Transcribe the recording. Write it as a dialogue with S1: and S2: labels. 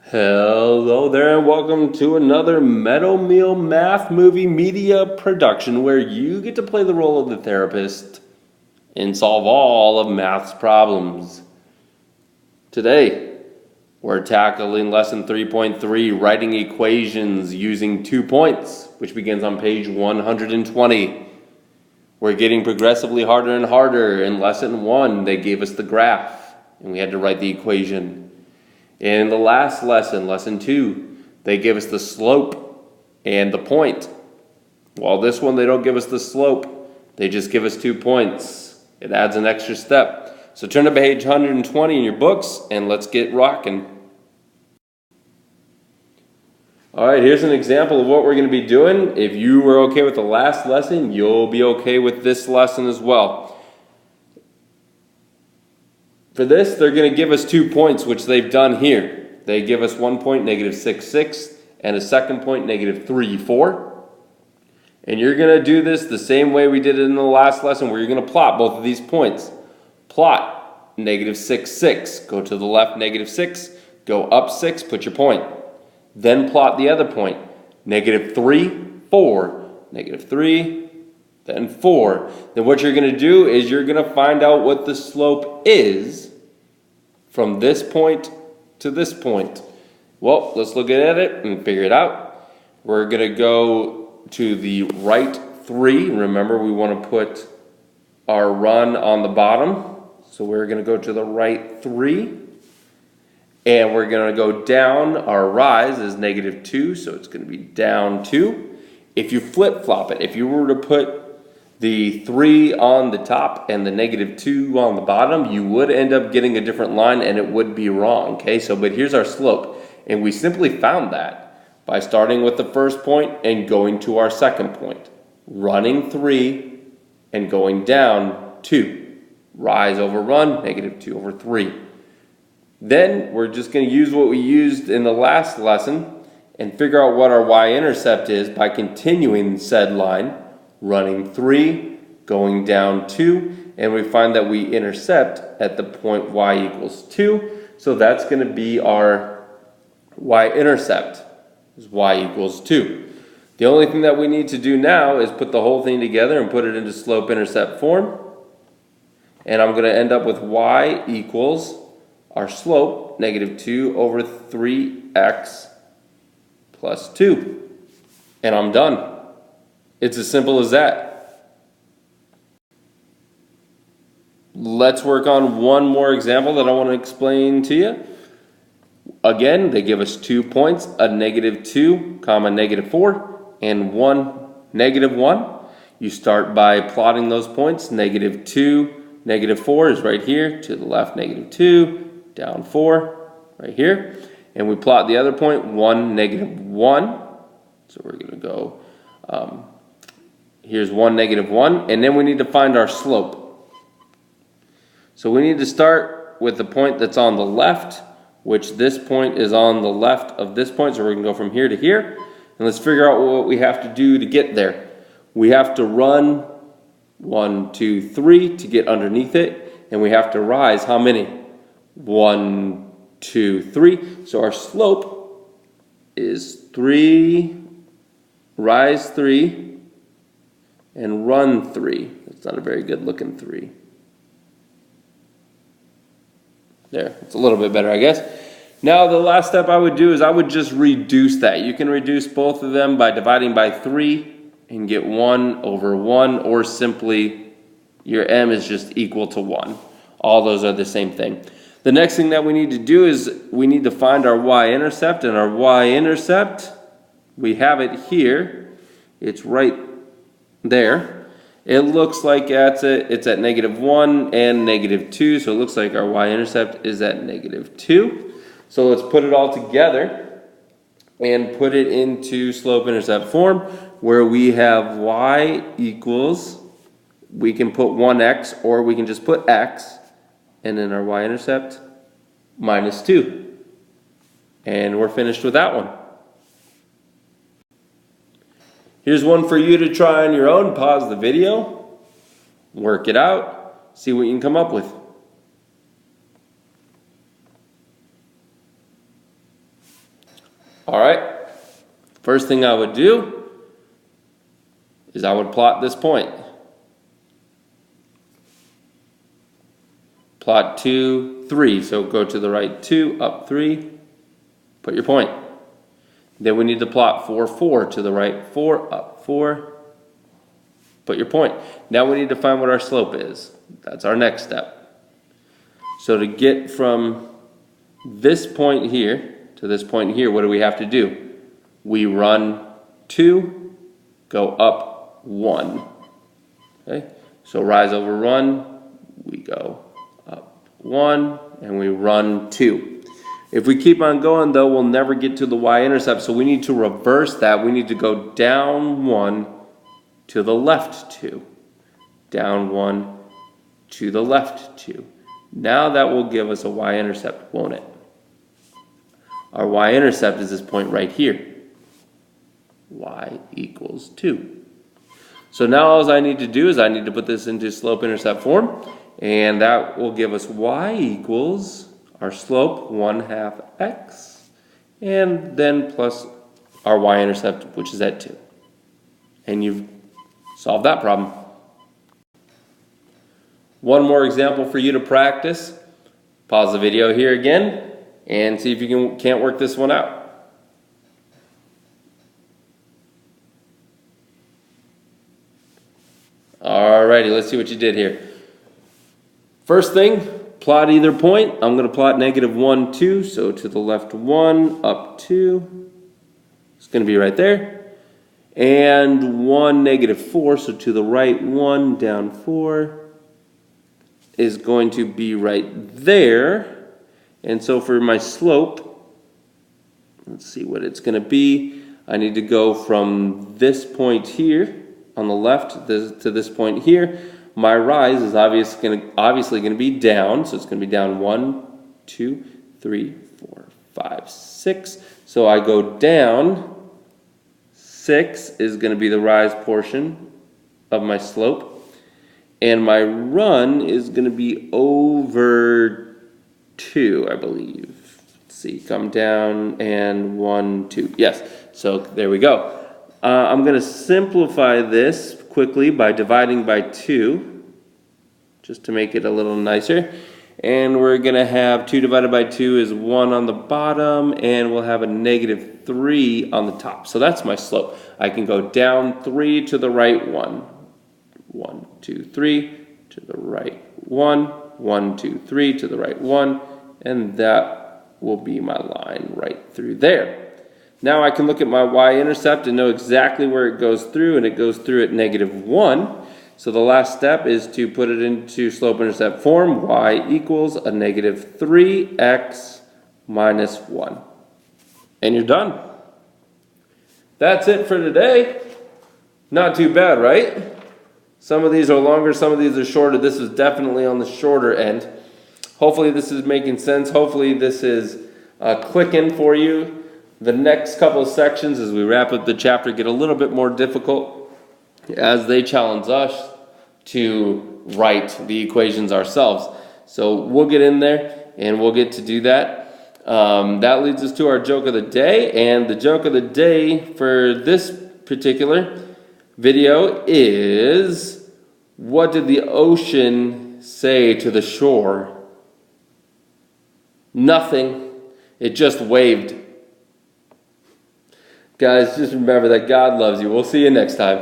S1: Hello there and welcome to another Meadow Meal Math Movie Media production where you get to play the role of the therapist and solve all of math's problems. Today, we're tackling lesson 3.3, writing equations using 2 points, which begins on page 120. We're getting progressively harder and harder. In lesson 1, they gave us the graph and we had to write the equation. In the last lesson, lesson 2, they give us the slope and the point. While this one, they don't give us the slope. They just give us 2 points. It adds an extra step. So turn to page 120 in your books and let's get rocking. All right, here's an example of what we're going to be doing. If you were okay with the last lesson, you'll be okay with this lesson as well. For this, they're going to give us 2 points, which they've done here. They give us 1 point, -6, 6, and a second point, -3, 4. And you're going to do this the same way we did it in the last lesson, where you're going to plot both of these points. Plot -6, 6. Go to the left, -6. Go up 6, put your point. Then plot the other point. -3, 4. -3, then 4. Then what you're going to do is you're going to find out what the slope is from this point to this point. Well, let's look at it and figure it out. We're going to go to the right 3. Remember, we want to put our run on the bottom. So we're going to go to the right 3. And we're going to go down. Our rise is -2, so it's going to be down 2. If you flip-flop it, if you were to put the 3 on the top and the -2 on the bottom, you would end up getting a different line and it would be wrong, okay? But here's our slope, and we simply found that by starting with the first point and going to our second point. Running 3 and going down 2. Rise over run, -2 over 3. Then we're just going to use what we used in the last lesson and figure out what our y-intercept is by continuing said line. Running 3, going down 2, and we find that we intercept at the point y equals 2. So that's going to be our y-intercept, is y equals 2. The only thing that we need to do now is put the whole thing together and put it into slope-intercept form. And I'm going to end up with y equals our slope, -2 over 3x plus 2. And I'm done. It's as simple as that. Let's work on one more example that I want to explain to you. Again, they give us 2 points, a -2, comma -4, and one -1. You start by plotting those points. -2, -4 is right here. To the left, -2, down 4, right here. And we plot the other point, 1, -1. So we're going to go... here's 1, -1, and then we need to find our slope. So we need to start with the point that's on the left, which this point is on the left of this point, so we're going to go from here to here. And let's figure out what we have to do to get there. We have to run 1, 2, 3 to get underneath it, and we have to rise how many? 1, 2, 3. So our slope is 3, rise 3, and run 3. It's not a very good looking 3. There, it's a little bit better, I guess. Now the last step I would do is I would just reduce that. You can reduce both of them by dividing by 3 and get 1 over 1, or simply your m is just equal to 1. All those are the same thing. The next thing that we need to do is we need to find our y-intercept, and our y-intercept, we have it here. It's right there. It looks like it's at -1 and -2, so it looks like our y-intercept is at -2. So let's put it all together and put it into slope-intercept form, where we have y equals, we can put 1x, or we can just put x, and then our y-intercept -2. And we're finished with that one. Here's one for you to try on your own. Pause the video, work it out, see what you can come up with. All right. First thing I would do is I would plot this point. Plot 2, 3. So go to the right 2, up 3, put your point. Then we need to plot 4, 4, to the right 4, up 4, put your point. Now we need to find what our slope is. That's our next step. So to get from this point here to this point here, what do we have to do? We run 2, go up 1. Okay? So rise over run, we go up 1, and we run 2. If we keep on going though, we'll never get to the y-intercept, so we need to reverse that. We need to go down 1 to the left 2. Down 1 to the left 2. Now that will give us a y-intercept, won't it? Our y-intercept is this point right here. Y equals 2. So now all I need to do is I need to put this into slope-intercept form, and that will give us y equals our slope 1/2 x, and then plus our y-intercept, which is at 2. And you've solved that problem. One more example for you to practice. Pause the video here again and see if you can't work this one out. Alrighty, let's see what you did here. First thing, plot either point. I'm going to plot -1, 2, so to the left 1, up 2. It's going to be right there. And 1, -4, so to the right 1, down 4 is going to be right there. And so for my slope, let's see what it's going to be. I need to go from this point here on the left to this point here. My rise is obviously going to be down, so it's going to be down 1, 2, 3, 4, 5, 6. So I go down. 6 is going to be the rise portion of my slope. And my run is going to be over 2, I believe. Let's see, come down and 1, 2. Yes, so there we go. I'm going to simplify this quickly by dividing by 2, just to make it a little nicer. And we're going to have 2 divided by 2 is 1 on the bottom, and we'll have a -3 on the top. So that's my slope. I can go down 3 to the right 1. 1, 2, 3 to the right 1. 1, 2, 3 to the right 1. And that will be my line right through there. Now I can look at my y-intercept and know exactly where it goes through, and it goes through at -1. So the last step is to put it into slope-intercept form. Y equals a -3x minus 1. And you're done. That's it for today. Not too bad, right? Some of these are longer, some of these are shorter. This is definitely on the shorter end. Hopefully this is making sense. Hopefully this is clicking for you. The next couple of sections as we wrap up the chapter get a little bit more difficult as they challenge us to write the equations ourselves. So we'll get in there and we'll get to do that. That leads us to our joke of the day. And the joke of the day for this particular video is, what did the ocean say to the shore? Nothing. It just waved. Guys, just remember that God loves you. We'll see you next time.